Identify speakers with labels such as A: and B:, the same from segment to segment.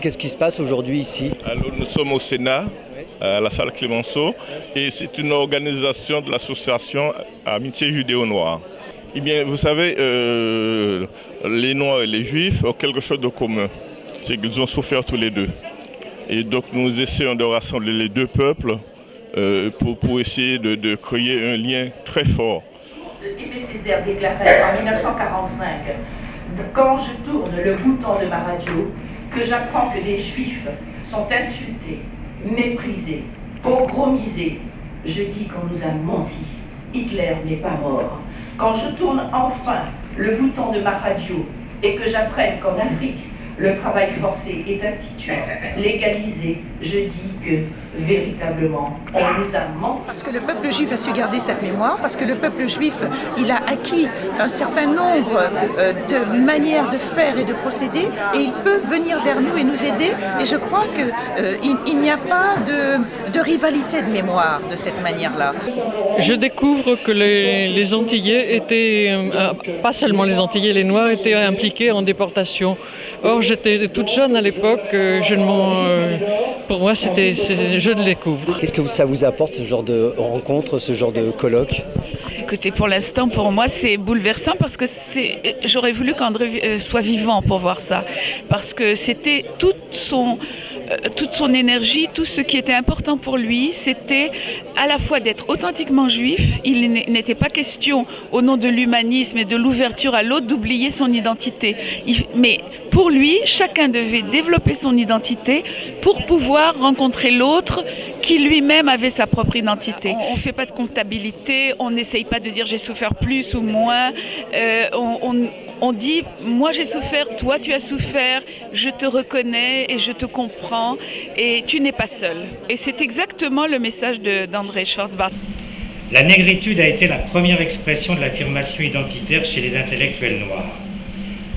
A: Qu'est-ce qui se passe aujourd'hui ici?
B: Alors, nous sommes au Sénat, à la salle Clémenceau, et c'est une organisation de l'association Amitié Judéo-Noire. Eh bien, vous savez, les Noirs et les Juifs ont quelque chose de commun, c'est qu'ils ont souffert tous les deux. Et donc nous essayons de rassembler les deux peuples pour essayer de créer un lien très fort.
C: Aimé Césaire déclarait en 1945, quand je tourne le bouton de ma radio, que j'apprends que des Juifs sont insultés, méprisés, pogromisés, je dis qu'on nous a menti. Hitler n'est pas mort. Quand je tourne enfin le bouton de ma radio et que j'apprenne qu'en Afrique, le travail forcé est institué, légalisé, je dis que véritablement, on nous a menti.
D: Parce que le peuple juif a su garder cette mémoire, parce que le peuple juif, il a acquis un certain nombre de manières de faire et de procéder, et il peut venir vers nous et nous aider. Et je crois qu'il n'y a pas de rivalité de mémoire de cette manière-là.
E: Je découvre que les Antillais étaient, pas seulement les Antillais, les Noirs étaient impliqués en déportation. Or, j'étais toute jeune à l'époque, pour moi, je le découvre.
A: Qu'est-ce que ça vous apporte, ce genre de rencontre, ce genre de colloque?
F: Écoutez, pour l'instant, pour moi, c'est bouleversant parce que j'aurais voulu qu'André soit vivant pour voir ça. Parce que c'était toute son énergie, tout ce qui était important pour lui, c'était à la fois d'être authentiquement juif. Il n'était pas question, au nom de l'humanisme et de l'ouverture à l'autre, d'oublier son identité. Mais pour lui, chacun devait développer son identité pour pouvoir rencontrer l'autre qui lui-même avait sa propre identité. On ne fait pas de comptabilité, on n'essaye pas de dire j'ai souffert plus ou moins. On dit, moi j'ai souffert, toi tu as souffert, je te reconnais et je te comprends et tu n'es pas seul. Et c'est exactement le message d'André Schwarzbart.
G: La négritude a été la première expression de l'affirmation identitaire chez les intellectuels noirs.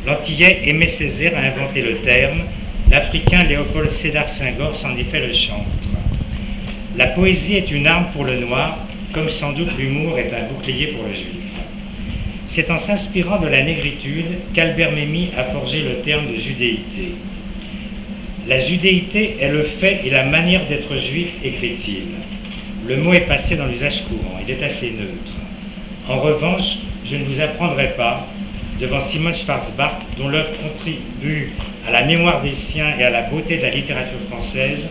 G: L'Antillais Aimé Césaire a inventé le terme, l'Africain Léopold Sédar Senghor s'en est fait le chantre. La poésie est une arme pour le noir, comme sans doute l'humour est un bouclier pour le juif. C'est en s'inspirant de la négritude qu'Albert Memmi a forgé le terme de judéité. La judéité est le fait et la manière d'être juif, écrit-il. Le mot est passé dans l'usage courant, il est assez neutre. En revanche, je ne vous apprendrai pas, devant Simone Schwarzbart, dont l'œuvre contribue à la mémoire des siens et à la beauté de la littérature française,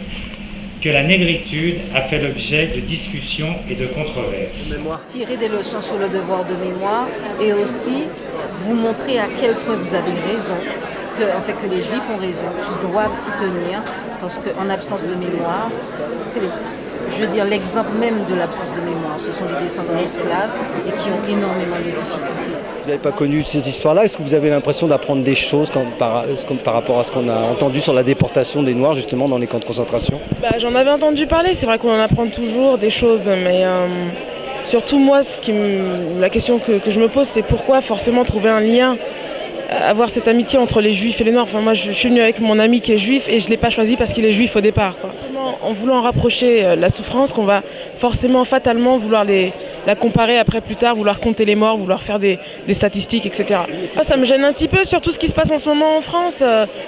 G: que la négritude a fait l'objet de discussions et de controverses.
H: Tirer des leçons sur le devoir de mémoire et aussi vous montrer à quel point vous avez raison, que les Juifs ont raison, qu'ils doivent s'y tenir, parce qu'en absence de mémoire, c'est, l'exemple même de l'absence de mémoire. Ce sont des descendants d'esclaves et qui ont énormément de difficultés.
A: Vous n'avez pas connu cette histoire-là? Est-ce que vous avez l'impression d'apprendre des choses par rapport à ce qu'on a entendu sur la déportation des Noirs, justement, dans les camps de concentration?
I: J'en avais entendu parler, c'est vrai qu'on en apprend toujours des choses, mais surtout moi, la question que je me pose, c'est pourquoi forcément trouver un lien, avoir cette amitié entre les Juifs et les Noirs. Enfin, moi, je suis venue avec mon ami qui est juif et je ne l'ai pas choisi parce qu'il est juif au départ, quoi. En voulant rapprocher la souffrance, qu'on va forcément, fatalement vouloir la comparer après plus tard, vouloir compter les morts, vouloir faire des statistiques, etc. Ça me gêne un petit peu, surtout ce qui se passe en ce moment en France.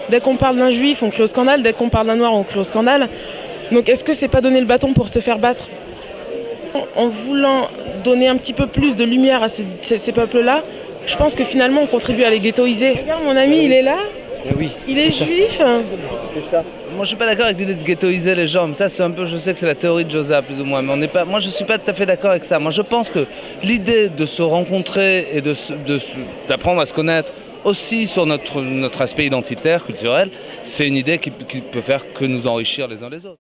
I: Dès qu'on parle d'un juif, on crie au scandale. Dès qu'on parle d'un noir, on crie au scandale. Donc est-ce que c'est pas donner le bâton pour se faire battre? En voulant donner un petit peu plus de lumière à ces peuples-là, je pense que finalement on contribue à les ghettoiser. Regarde, mon ami, il est là.
A: Oui,
I: il est juif.
A: C'est ça.
J: Moi, je suis pas d'accord avec l'idée de ghettoiser les gens. Mais ça, c'est un peu, je sais que c'est la théorie de Josa, plus ou moins. Mais moi, je suis pas tout à fait d'accord avec ça. Moi, je pense que l'idée de se rencontrer et d'apprendre à se connaître aussi sur notre aspect identitaire, culturel, c'est une idée qui peut faire que nous enrichir les uns les autres.